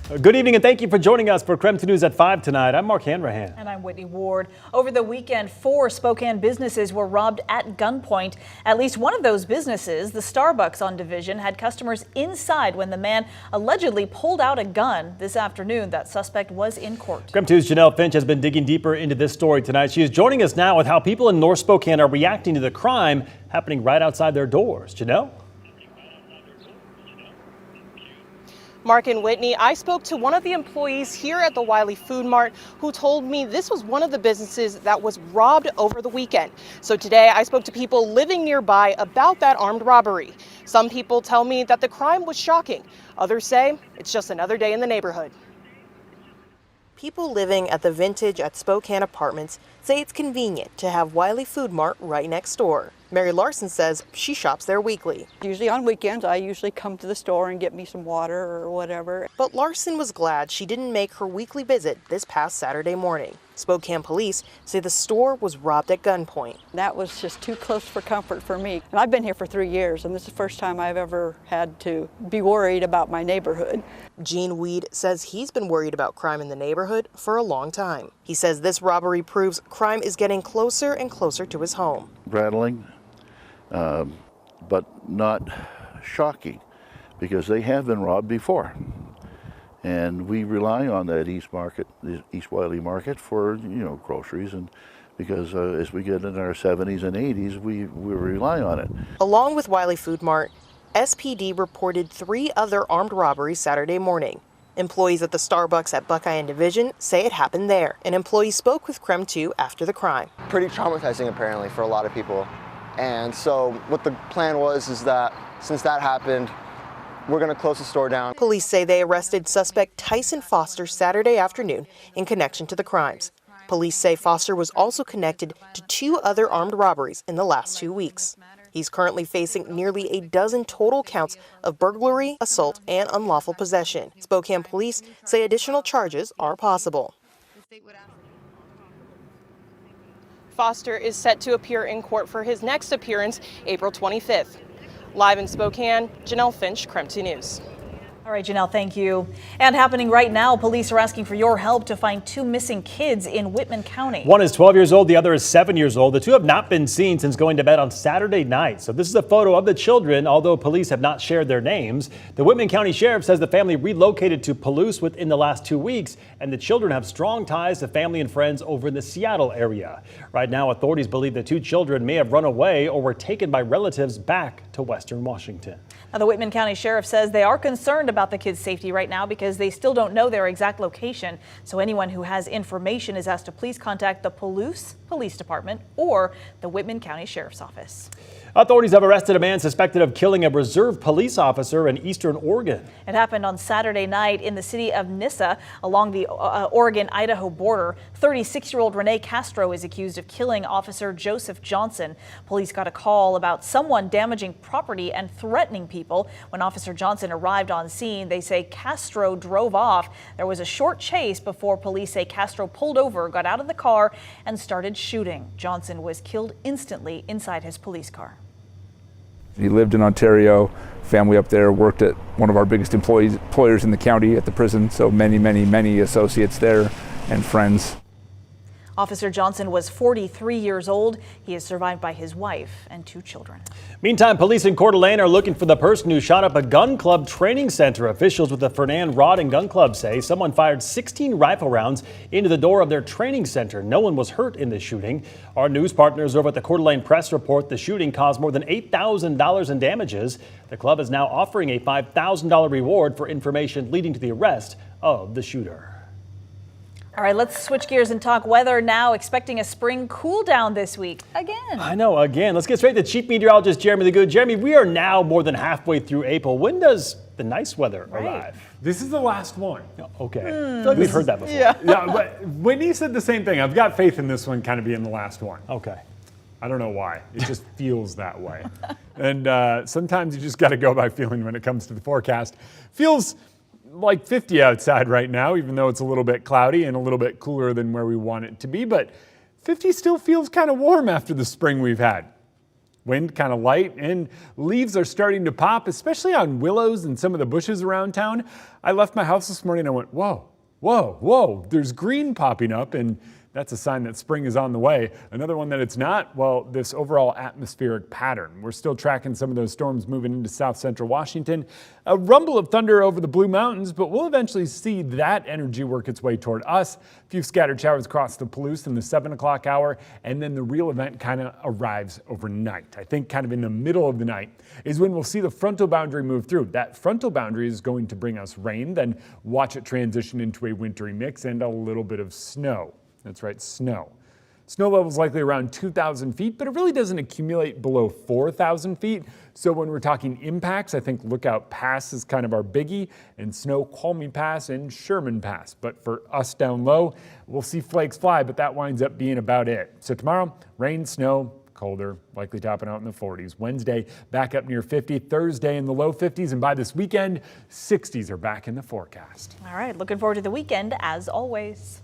Good evening and thank you for joining us for KREM 2 News at 5 tonight. I'm Mark Hanrahan. And I'm Whitney Ward. Over the weekend, 4 Spokane businesses were robbed at gunpoint. At least one of those businesses, the Starbucks on Division, had customers inside when the man allegedly pulled out a gun. This afternoon, that suspect was in court. KREM 2's Janelle Finch has been digging deeper into this story tonight. She is joining us now with how people in North Spokane are reacting to the crime happening right outside their doors. Janelle? Mark and Whitney, I spoke to one of the employees here at the Wiley Food Mart who told me this was one of the businesses that was robbed over the weekend. So today I spoke to people living nearby about that armed robbery. Some people tell me that the crime was shocking. Others say it's just another day in the neighborhood. People living at the Vintage at Spokane Apartments say it's convenient to have Wiley Food Mart right next door. Mary Larson says she shops there weekly. Usually on weekends, I usually come to the store and get me some water or whatever. But Larson was glad she didn't make her weekly visit this past Saturday morning. Spokane police say the store was robbed at gunpoint. That was just too close for comfort for me. And I've been here for 3 years, and this is the first time I've ever had to be worried about my neighborhood. Gene Weed says he's been worried about crime in the neighborhood for a long time. He says this robbery proves crime is getting closer and closer to his home. Rattling, but not shocking, because they have been robbed before. And we rely on that East Wiley market for, groceries, and because as we get in our 70s and 80s, we rely on it. Along with Wiley Food Mart, SPD reported 3 other armed robberies Saturday morning. Employees at the Starbucks at Buckeye and Division say it happened there. An employee spoke with KREM 2 after the crime. Pretty traumatizing apparently for a lot of people. And so what the plan was is that since that happened, we're going to close the store down. Police say they arrested suspect Tyson Foster Saturday afternoon in connection to the crimes. Police say Foster was also connected to 2 other armed robberies in the last 2 weeks. He's currently facing nearly a dozen total counts of burglary, assault, and unlawful possession. Spokane police say additional charges are possible. Foster is set to appear in court for his next appearance April 25th. Live in Spokane, Janelle Finch, KREM 2 News. All right, Janelle, thank you. And happening right now, police are asking for your help to find 2 missing kids in Whitman County. One is 12 years old, the other is 7 years old. The 2 have not been seen since going to bed on Saturday night. So this is a photo of the children, although police have not shared their names. The Whitman County Sheriff says the family relocated to Palouse within the last 2 weeks, and the children have strong ties to family and friends over in the Seattle area. Right now, authorities believe the 2 children may have run away or were taken by relatives back to Western Washington. Now, the Whitman County Sheriff says they are concerned about the kids' safety right now because they still don't know their exact location. So anyone who has information is asked to please contact the Palouse Police Department or the Whitman County Sheriff's Office. Authorities have arrested a man suspected of killing a reserve police officer in eastern Oregon. It happened on Saturday night in the city of Nissa along the Oregon-Idaho border. 36-year-old Renee Castro is accused of killing Officer Joseph Johnson. Police got a call about someone damaging property and threatening people. When Officer Johnson arrived on scene, they say Castro drove off. There was a short chase before police say Castro pulled over, got out of the car, and started shooting. Johnson was killed instantly inside his police car. He lived in Ontario, family up there, worked at one of our biggest employers in the county at the prison, so many associates there and friends. Officer Johnson was 43 years old. He is survived by his wife and 2 children. Meantime, police in Coeur d'Alene are looking for the person who shot up a gun club training center. Officials with the Fernand Rod and Gun Club say someone fired 16 rifle rounds into the door of their training center. No one was hurt in the shooting. Our news partners over at the Coeur d'Alene Press report the shooting caused more than $8,000 in damages. The club is now offering a $5,000 reward for information leading to the arrest of the shooter. All right, let's switch gears and talk weather now. Expecting a spring cool down this week again. I know, again. Let's get straight to Chief Meteorologist Jeremy the Good. Jeremy, we are now more than halfway through April. When does the nice weather arrive? This is the last one. Okay. We've heard that before. Yeah, but Whitney said the same thing. I've got faith in this one kind of being the last one. Okay. I don't know why. It just feels that way. And sometimes you just got to go by feeling when it comes to the forecast. Feels like 50 outside right now, even though it's a little bit cloudy and a little bit cooler than where we want it to be. But 50 still feels kind of warm after the spring we've had. Wind kind of light, and leaves are starting to pop, especially on willows and some of the bushes around town. I left my house this morning and I went, whoa, whoa, whoa, there's green popping up, and that's a sign that spring is on the way. Another one that it's not, well, this overall atmospheric pattern. We're still tracking some of those storms moving into south central Washington. A rumble of thunder over the Blue Mountains, but we'll eventually see that energy work its way toward us. A few scattered showers across the Palouse in the 7 o'clock hour, and then the real event kind of arrives overnight. I think kind of in the middle of the night is when we'll see the frontal boundary move through. That frontal boundary is going to bring us rain, then watch it transition into a wintry mix and a little bit of snow. That's right, snow. Snow level is likely around 2,000 feet, but it really doesn't accumulate below 4,000 feet. So when we're talking impacts, I think Lookout Pass is kind of our biggie, and Snoqualmie Pass and Sherman Pass. But for us down low, we'll see flakes fly, but that winds up being about it. So tomorrow, rain, snow, colder, likely topping out in the 40s. Wednesday, back up near 50. Thursday in the low 50s, and by this weekend, 60s are back in the forecast. All right, looking forward to the weekend as always.